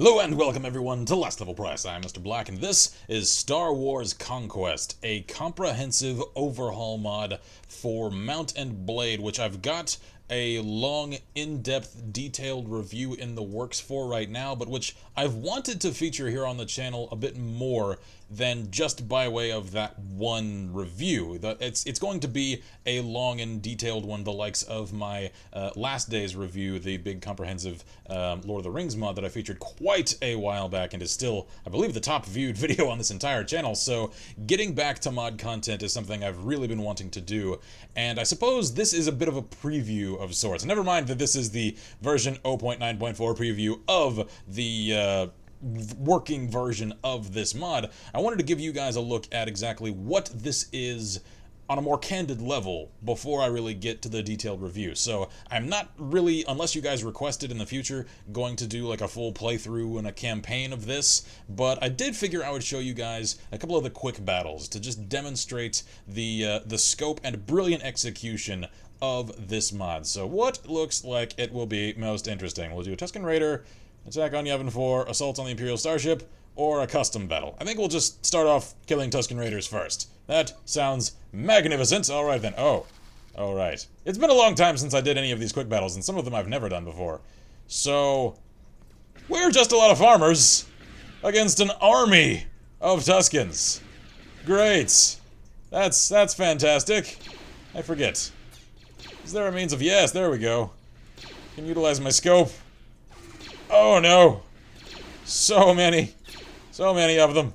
Hello and welcome everyone to Last Level Price. I'm Mr. Black and this is Star Wars Conquest, a comprehensive overhaul mod for Mount and Blade, which I've got a long, in-depth, detailed review in the works for right now, but which I've wanted to feature here on the channel a bit more than just by way of that one review. It's going to be a long and detailed one, the likes of my last day's review, the big comprehensive Lord of the Rings mod that I featured quite a while back and is still, I believe, the top viewed video on this entire channel. So getting back to mod content is something I've really been wanting to do, and I suppose this is a bit of a preview of sorts. Never mind that this is the version 0.9.4 preview of the working version of this mod. I wanted to give you guys a look at exactly what this is on a more candid level before I really get to the detailed review. So I'm not really, unless you guys request it in the future, going to do like a full playthrough and a campaign of this, but I did figure I would show you guys a couple of the quick battles to just demonstrate the scope and brilliant execution of this mod. So what looks like it will be most interesting? We'll do a Tusken Raider, attack on Yavin 4, assault on the Imperial Starship, or a custom battle. I think we'll just start off killing Tusken Raiders first. That sounds magnificent. Alright then. Oh. Alright. It's been a long time since I did any of these quick battles, and some of them I've never done before. So, we're just a lot of farmers against an army of Tuskens. Great. That's fantastic. I forget. Is there a means of... Yes, there we go. Can utilize my scope. Oh no. So many. So many of them.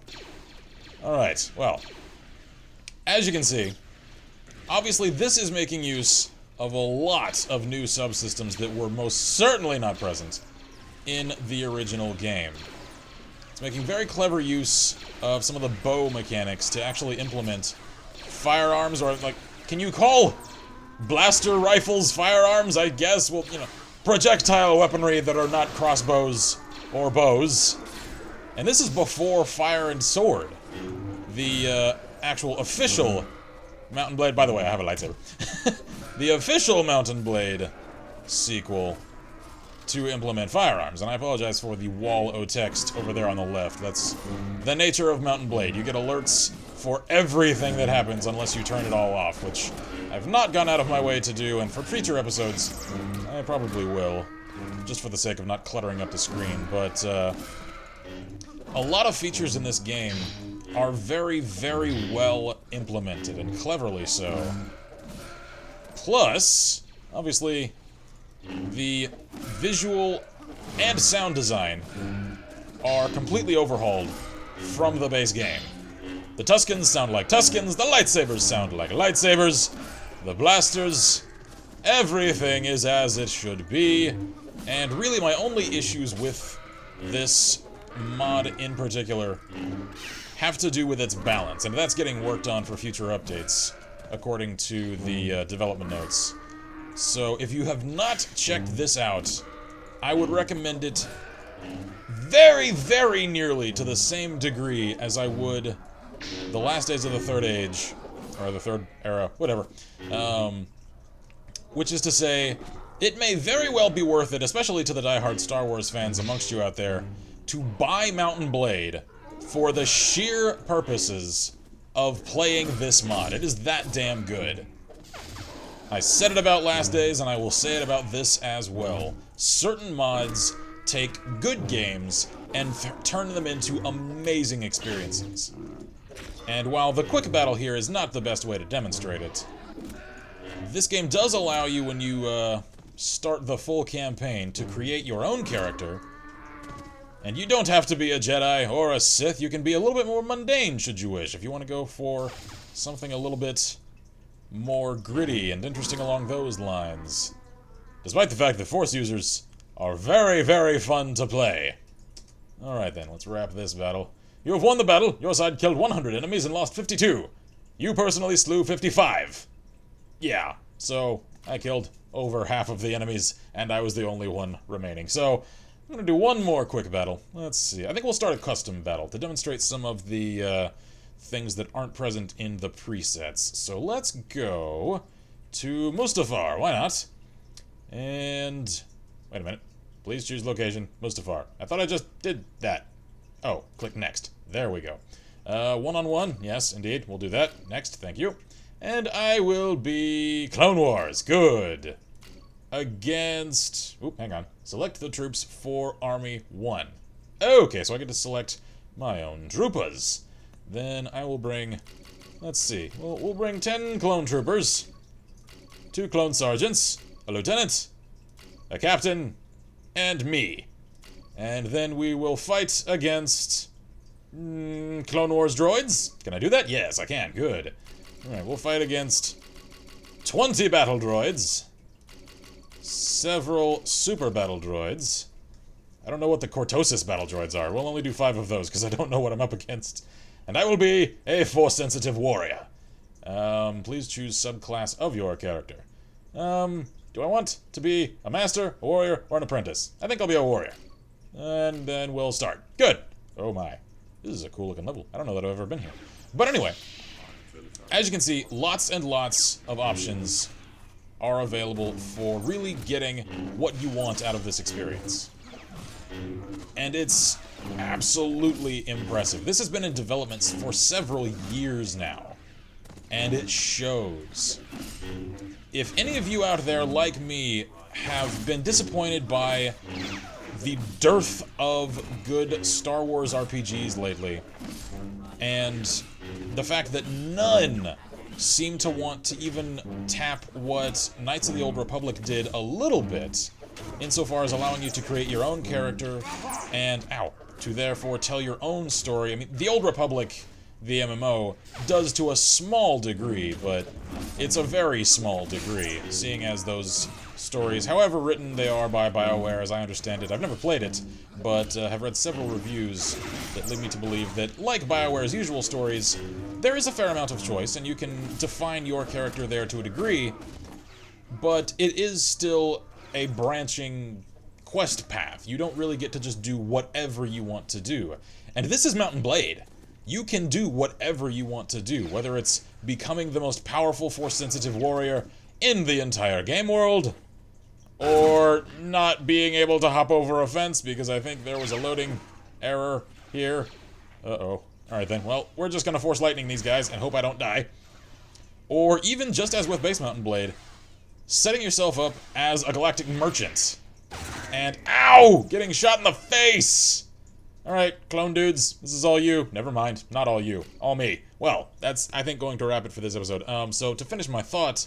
Alright, well. As you can see, obviously this is making use of a lot of new subsystems that were most certainly not present in the original game. It's making very clever use of some of the bow mechanics to actually implement firearms, or like, can you call blaster rifles firearms? I guess, well, you know, projectile weaponry that are not crossbows or bows. And this is before Fire and Sword, the actual official Mount and Blade. By the way, I have a lightsaber. The official Mount and Blade sequel to implement firearms. And I apologize for the wall o text over there on the left. That's the nature of Mount and Blade. You get alerts for everything that happens unless you turn it all off, which I've not gone out of my way to do, and for future episodes, I probably will, just for the sake of not cluttering up the screen. But a lot of features in this game are very, very well implemented, and cleverly so. Plus, obviously, the visual and sound design are completely overhauled from the base game. The Tuskens sound like Tuskens, the lightsabers sound like lightsabers, the blasters, everything is as it should be, and really my only issues with this mod in particular have to do with its balance, and that's getting worked on for future updates, according to the development notes. So if you have not checked this out, I would recommend it very, very nearly to the same degree as I would the last days of the Third Age, or the Third Era, whatever. Which is to say, it may very well be worth it, especially to the diehard Star Wars fans amongst you out there, to buy Mount and Blade for the sheer purposes of playing this mod. It is that damn good. I said it about last days, and I will say it about this as well. Certain mods take good games and turn them into amazing experiences. And while the quick battle here is not the best way to demonstrate it, this game does allow you, when you start the full campaign, to create your own character. And you don't have to be a Jedi or a Sith. You can be a little bit more mundane, should you wish, if you want to go for something a little bit more gritty and interesting along those lines. Despite the fact that Force users are very, very fun to play. Alright then, let's wrap this battle. You have won the battle. Your side killed 100 enemies and lost 52. You personally slew 55. Yeah, so I killed over half of the enemies, and I was the only one remaining. So I'm gonna do one more quick battle. Let's see. I think we'll start a custom battle to demonstrate some of the things that aren't present in the presets. So let's go to Mustafar. Why not? And wait a minute. Please choose location. Mustafar. I thought I just did that. Oh, click next. There we go. One-on-one. Yes, indeed. We'll do that. Next. Thank you. And I will be Clone Wars. Good. Against... Oop, hang on. Select the troops for Army 1. Okay, so I get to select my own troopers. Then I will bring... Let's see. We'll bring 10 clone troopers. 2 clone sergeants. A lieutenant. A captain. And me. And then we will fight against... Clone Wars droids? Can I do that? Yes, I can. Good. Alright, we'll fight against 20 battle droids. Several super battle droids. I don't know what the Cortosis battle droids are. We'll only do 5 of those because I don't know what I'm up against. And I will be a Force-sensitive warrior. Please choose subclass of your character. Do I want to be a master, a warrior, or an apprentice? I think I'll be a warrior. And then we'll start. Good. Oh my. This is a cool looking level. I don't know that I've ever been here. But anyway, as you can see, lots and lots of options are available for really getting what you want out of this experience. And it's absolutely impressive. This has been in development for several years now, and it shows. If any of you out there, like me, have been disappointed by the dearth of good Star Wars RPGs lately, and the fact that none seem to want to even tap what Knights of the Old Republic did a little bit, insofar as allowing you to create your own character and, to therefore tell your own story. I mean, the Old Republic, the MMO, does to a small degree, but it's a very small degree, seeing as those stories, however written they are by BioWare, as I understand it. I've never played it, but have read several reviews that lead me to believe that, like BioWare's usual stories, there is a fair amount of choice, and you can define your character there to a degree, but it is still a branching quest path. You don't really get to just do whatever you want to do. And this is Mount and Blade. You can do whatever you want to do, whether it's becoming the most powerful Force-sensitive warrior in the entire game world, or not being able to hop over a fence because I think there was a loading error here. Uh-oh. Alright then, well, we're just gonna Force Lightning these guys and hope I don't die. Or even just as with Base Mount and Blade, setting yourself up as a galactic merchant. And, ow! Getting shot in the face! Alright, clone dudes, this is all you. Never mind, not all you. All me. Well, that's, I think, going to wrap it for this episode. So to finish my thoughts,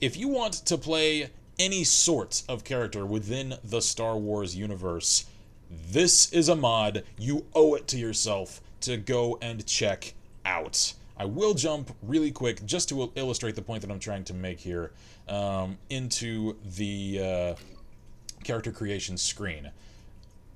if you want to play any sort of character within the Star Wars universe, this is a mod you owe it to yourself to go and check out. I will jump really quick, just to illustrate the point that I'm trying to make here, into the character creation screen.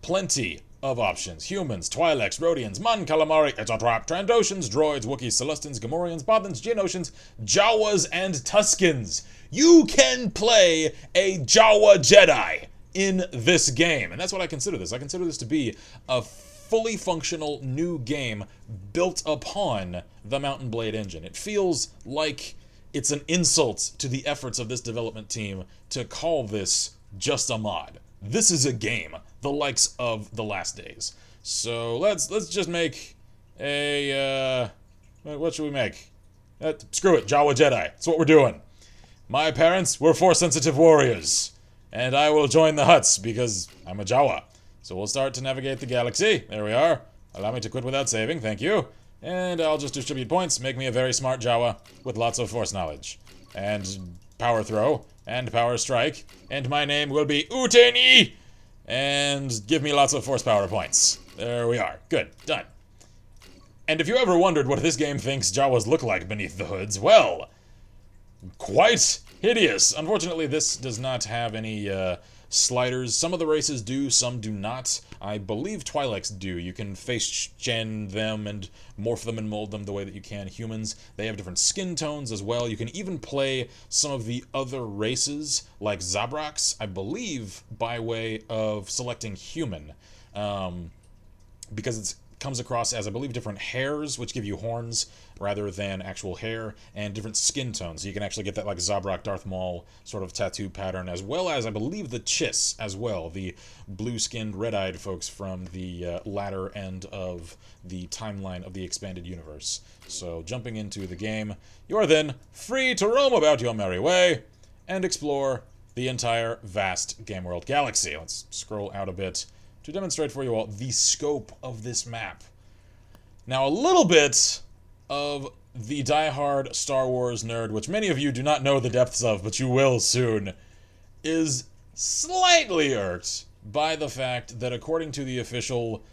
Plenty of options. Humans, Twi'leks, Rhodians, Mon Calamari, It's a Trap, Trandoshans, Droids, Wookiees, Celestians, Gamorreans, Bothans, Geonosians, Jawas, and Tuskens. You can play a Jawa Jedi in this game. And that's what I consider this. I consider this to be a fully functional new game built upon the Mount and Blade engine. It feels like it's an insult to the efforts of this development team to call this just a mod. This is a game, the likes of The Last Days. So let's just make a, what should we make? Screw it, Jawa Jedi. That's what we're doing. My parents were Force-sensitive warriors, and I will join the Hutts because I'm a Jawa. So we'll start to navigate the galaxy. There we are. Allow me to quit without saving, thank you. And I'll just distribute points, make me a very smart Jawa with lots of Force knowledge. And power throw, and power strike, and my name will be Uteni! And give me lots of Force power points. There we are. Good. Done. And if you ever wondered what this game thinks Jawas look like beneath the hoods, well, quite hideous. Unfortunately, this does not have any sliders. Some of the races do, some do not. I believe Twi'leks do. You can face-gen them and morph them and mold them the way that you can humans. They have different skin tones as well. You can even play some of the other races, like Zabraks, I believe, by way of selecting human. Because it's comes across as, I believe, different hairs, which give you horns rather than actual hair, and different skin tones. So you can actually get that like Zabrak Darth Maul sort of tattoo pattern, as well as, I believe, the Chiss as well, the blue-skinned, red-eyed folks from the latter end of the timeline of the expanded universe. So jumping into the game, you are then free to roam about your merry way and explore the entire vast game world galaxy. Let's scroll out a bit to demonstrate for you all the scope of this map. Now, a little bit of the diehard Star Wars nerd, which many of you do not know the depths of, but you will soon, is slightly irked by the fact that according to the official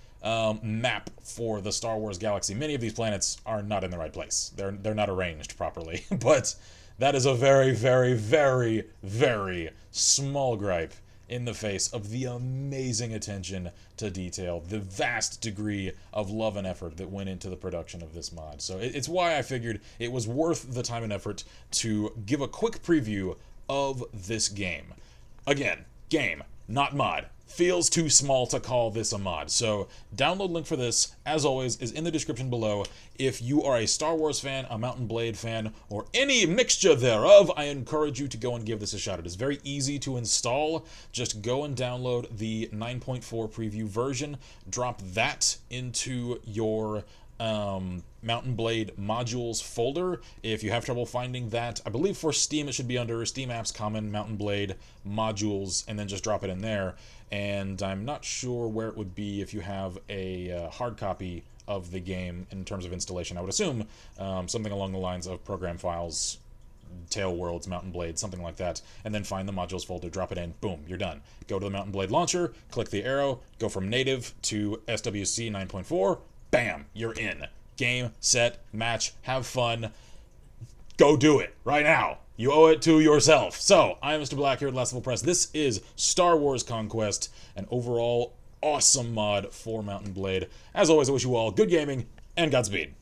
map for the Star Wars galaxy, many of these planets are not in the right place. They're not arranged properly, but that is a very, very, very, very small gripe in the face of the amazing attention to detail, the vast degree of love and effort that went into the production of this mod. So it's why I figured it was worth the time and effort to give a quick preview of this game. Again, game, not mod. Feels too small to call this a mod. So download link for this, as always, is in the description below. If you are a Star Wars fan, a Mount & Blade fan, or any mixture thereof, I encourage you to go and give this a shot. It is very easy to install. Just go and download the 9.4 preview version, drop that into your Mount & Blade modules folder. If you have trouble finding that, I believe for Steam it should be under Steam Apps, Common, Mount & Blade, Modules, and then just drop it in there. And I'm not sure where it would be if you have a hard copy of the game in terms of installation. I would assume something along the lines of Program Files, Taleworlds, Mount & Blade, something like that, and then find the modules folder, drop it in, boom, you're done. Go to the Mount & Blade launcher, click the arrow, go from native to SWC 9.4, bam, you're in. Game, set, match, have fun. Go do it right now. You owe it to yourself. So, I'm Mr. Black here at Last Level Press. This is Star Wars Conquest, an overall awesome mod for Mount & Blade. As always, I wish you all good gaming and Godspeed.